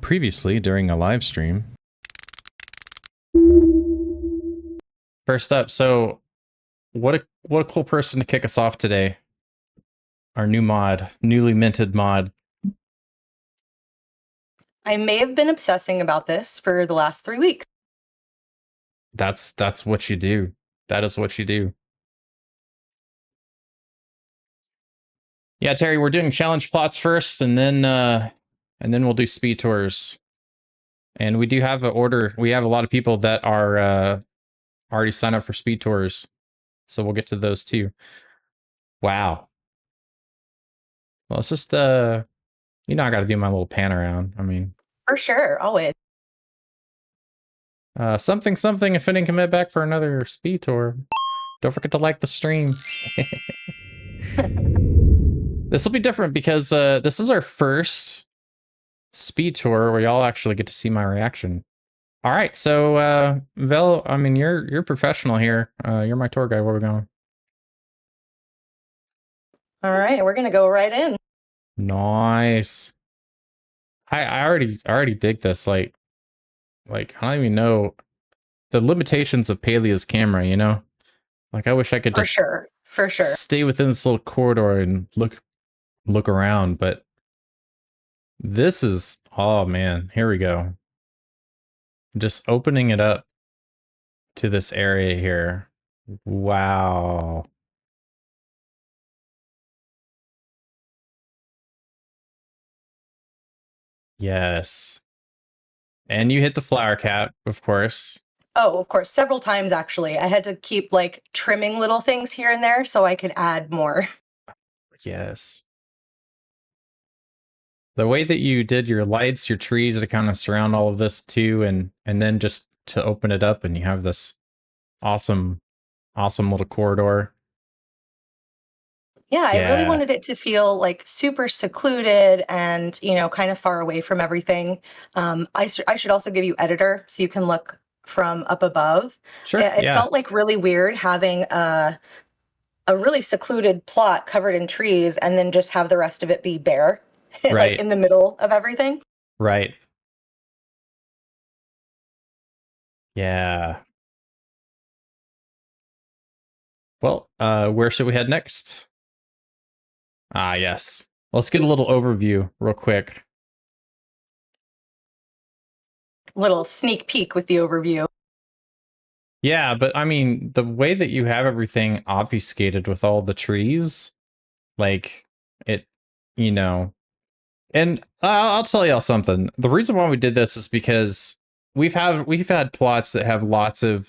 Previously, during a live stream. First up, so what a cool person to kick us off today. Our new mod, newly minted mod. I may have been obsessing about this for the last 3 weeks. That's what you do. That is what you do. Yeah, Terry, we're doing challenge plots first, and then we'll do speed tours. And we do have an order. We have a lot of people that are already signed up for speed tours, so we'll get to those too. Wow. Well, it's just I got to do my little pan around. I mean, For sure, always. something. If any commit back for another speed tour, don't forget to like the stream. This will be different because this is our first speed tour where y'all actually get to see my reaction. All right, so Vel, I mean, you're professional here. You're my tour guide. Where are we going? All right, we're gonna go right in. Nice. I already dig this. Like I don't even know the limitations of Palia's camera. You know, like I wish I could just For sure. stay within this little corridor and look around, but this is, oh man, here we go. Just opening it up to this area here. Wow. Yes. And you hit the flower cap, of course. Oh, of course, several times actually. I had to keep like trimming little things here and there so I could add more. Yes. The way that you did your lights, your trees to kind of surround all of this too, and then just to open it up and you have this awesome little corridor. Yeah, I really Yeah. wanted it to feel like super secluded and, kind of far away from everything. I should also give you editor so you can look from up above. Sure. It Yeah. felt like really weird having a really secluded plot covered in trees and then just have the rest of it be bare, like Right. in the middle of everything. Right. Yeah. Well, where should we head next? Ah, yes. Let's get a little overview real quick. Little sneak peek with the overview. Yeah, but I mean, the way that you have everything obfuscated with all the trees, like it, you know, and I'll tell y'all something. The reason why we did this is because we've had plots that have lots of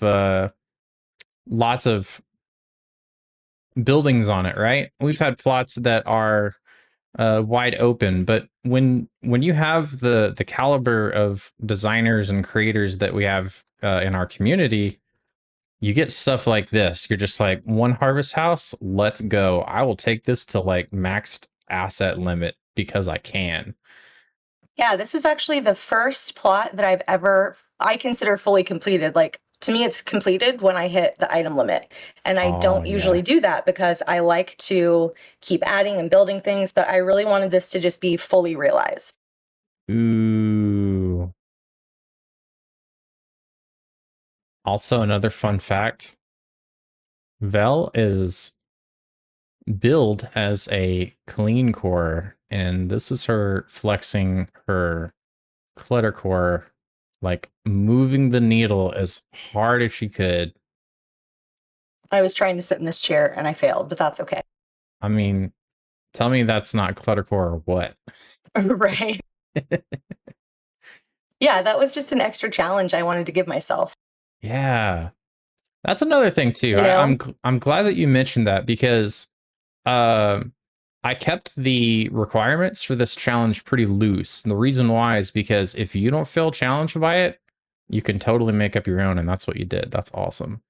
buildings on it, right? We've had plots that are wide open, but when you have the caliber of designers and creators that we have in our community, you get stuff like this. You're just like, one harvest house, let's go. I will take this to like maxed asset limit because I can. Yeah, this is actually the first plot that I consider fully completed. Like, to me, it's completed when I hit the item limit. And I Oh don't usually yeah. do that because I like to keep adding and building things, but I really wanted this to just be fully realized. Ooh. Also, another fun fact, Vel is billed as a clean core, and this is her flexing her clutter core, like moving the needle as hard as she could. I was trying to sit in this chair and I failed, but that's okay. I mean, tell me that's not clutter core or what? Right. Yeah, that was just an extra challenge I wanted to give myself. Yeah. That's another thing too. You know? I'm glad that you mentioned that because um I kept the requirements for this challenge pretty loose. And the reason why is because if you don't feel challenged by it, you can totally make up your own, and that's what you did. That's awesome.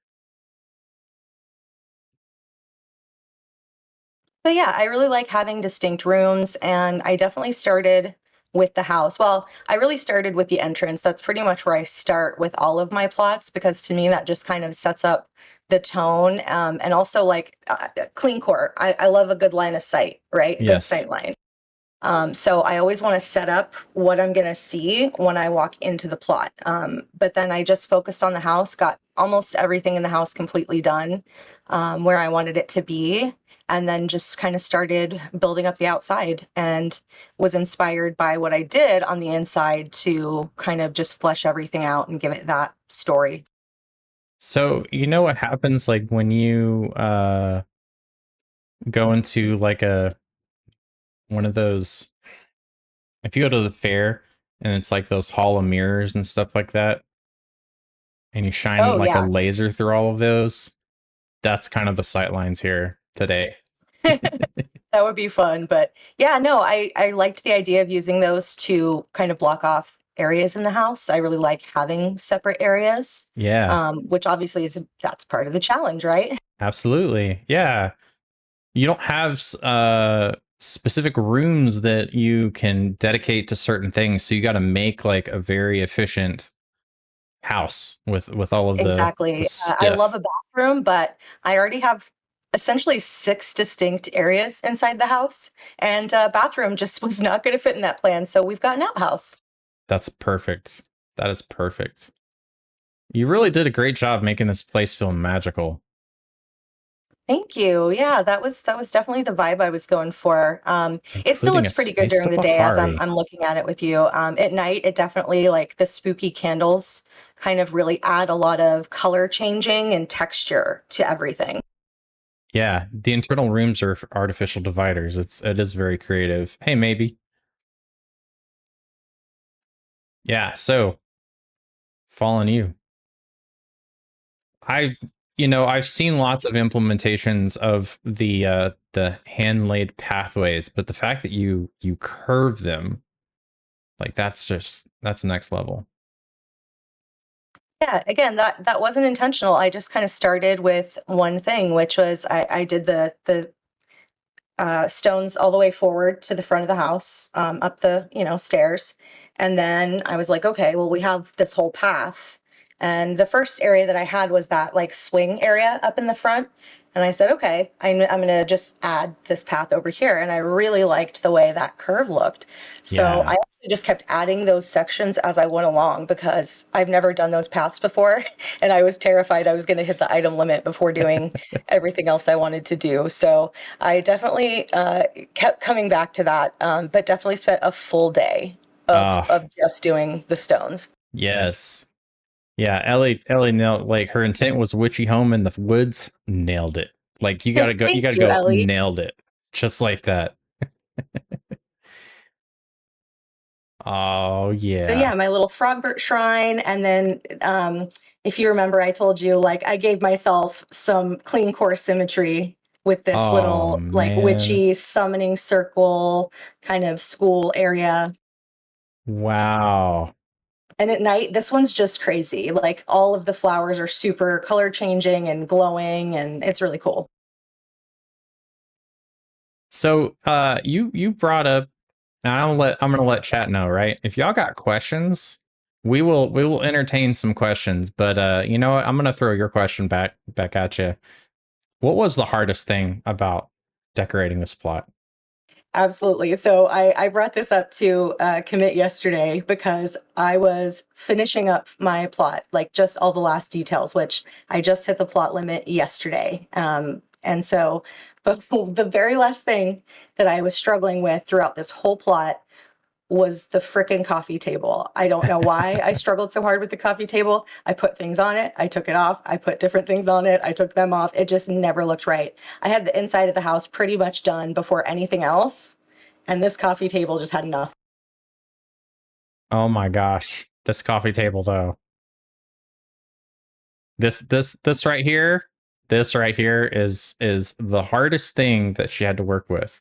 But yeah, I really like having distinct rooms, and I definitely started with the house. Well, I really started with the entrance. That's pretty much where I start with all of my plots because to me that just kind of sets up the tone, and also like clean core. I love a good line of sight, right? A good Yes. sight line. So I always want to set up what I'm going to see when I walk into the plot. But then I just focused on the house, got almost everything in the house completely done where I wanted it to be, and then just kind of started building up the outside and was inspired by what I did on the inside to kind of just flesh everything out and give it that story. So, you know what happens like when you go into like a one of those, if you go to the fair and it's like those hall of mirrors and stuff like that, and you shine Oh, like a yeah. laser through all of those, that's kind of the sight lines here today. That would be fun. But yeah, no, I liked the idea of using those to kind of block off areas in the house. I really like having separate areas, Yeah, which obviously that's part of the challenge, right? absolutely. Yeah. You don't have specific rooms that you can dedicate to certain things, so you got to make like a very efficient house with all of the Exactly. I love stuff. a bathroom, but I already have essentially six distinct areas inside the house, and bathroom just was not going to fit in that plan. So we've got an outhouse. That's perfect. That is perfect. You really did a great job making this place feel magical, Thank you. Yeah, that was definitely the vibe I was going for. It still including a looks pretty good spice during to the day as Bahari. I'm looking at it with you. At night, it definitely like the spooky candles kind of really add a lot of color changing and texture to everything. Yeah, the internal rooms are artificial dividers. It is very creative. Hey, maybe. Yeah, so fallen you. I I've seen lots of implementations of the hand laid pathways, but the fact that you curve them, like that's next level. Yeah, again, that wasn't intentional. I just kind of started with one thing, which was I did the stones all the way forward to the front of the house, up the stairs, and then I was like, okay, well we have this whole path, and the first area that I had was that like swing area up in the front, and I said, okay, I'm gonna just add this path over here, and I really liked the way that curve looked, so I Yeah. actually just kept adding those sections as I went along because I've never done those paths before, and I was terrified I was going to hit the item limit before doing everything else I wanted to do. So I definitely kept coming back to that, but definitely spent a full day Ah, of just doing the stones. yes. Yeah, Ellie nailed, like her intent was witchy home in the woods, nailed it. Like you Thank gotta you, go, Ellie. nailed it. Just like that. Oh So yeah, yeah. my little Frogbert shrine, and then if you remember, I told you like I gave myself some clean core symmetry with this Oh little like man. witchy summoning circle kind of school area. Wow. And at night, this one's just crazy. Like all of the flowers are super color changing and glowing, and it's really cool. So you brought up, and I'm gonna let chat know, right? If y'all got questions, we will entertain some questions, but you know what? I'm gonna throw your question back at you. What was the hardest thing about decorating this plot? Absolutely. So I brought this up to commit yesterday because I was finishing up my plot, like just all the last details, which I just hit the plot limit yesterday. And so, but the very last thing that I was struggling with throughout this whole plot was the frickin' coffee table. I don't know why I struggled so hard with the coffee table. I put things on it, I took it off, I put different things on it, I took them off. It just never looked right. I had the inside of the house pretty much done before anything else, and this coffee table just had enough. Oh my gosh, this coffee table though. This right here is the hardest thing that she had to work with.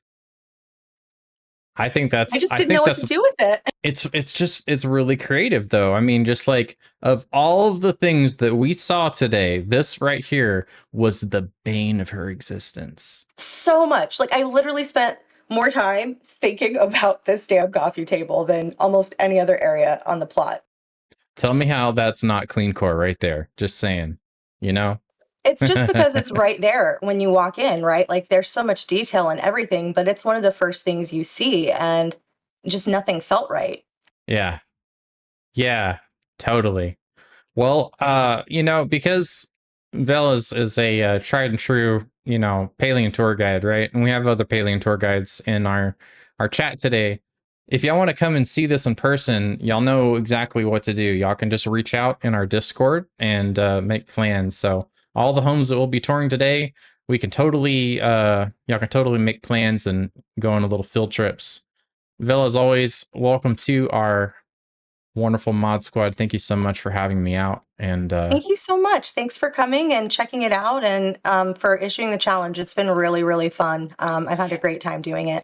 I just I didn't know think what to that's do with it. it's just it's really creative though. I mean, just like of all of the things that we saw today, this right here was the bane of her existence. So much. Like I literally spent more time thinking about this damn coffee table than almost any other area on the plot. Tell me how that's not clean core right there. Just saying, you know? It's just because it's right there when you walk in, right? Like there's so much detail and everything, but it's one of the first things you see and just nothing felt right. Yeah. Yeah, totally. Well, because Vel is a tried and true, Palian tour guide, right? And we have other Palian tour guides in our chat today. If y'all want to come and see this in person, y'all know exactly what to do. Y'all can just reach out in our Discord and make plans. So all the homes that we'll be touring today, we can totally, y'all can totally make plans and go on a little field trips. Vel, as always, welcome to our wonderful mod squad. Thank you so much for having me out. And Thank you so much. Thanks for coming and checking it out and for issuing the challenge. It's been really, really fun. I've had a great time doing it.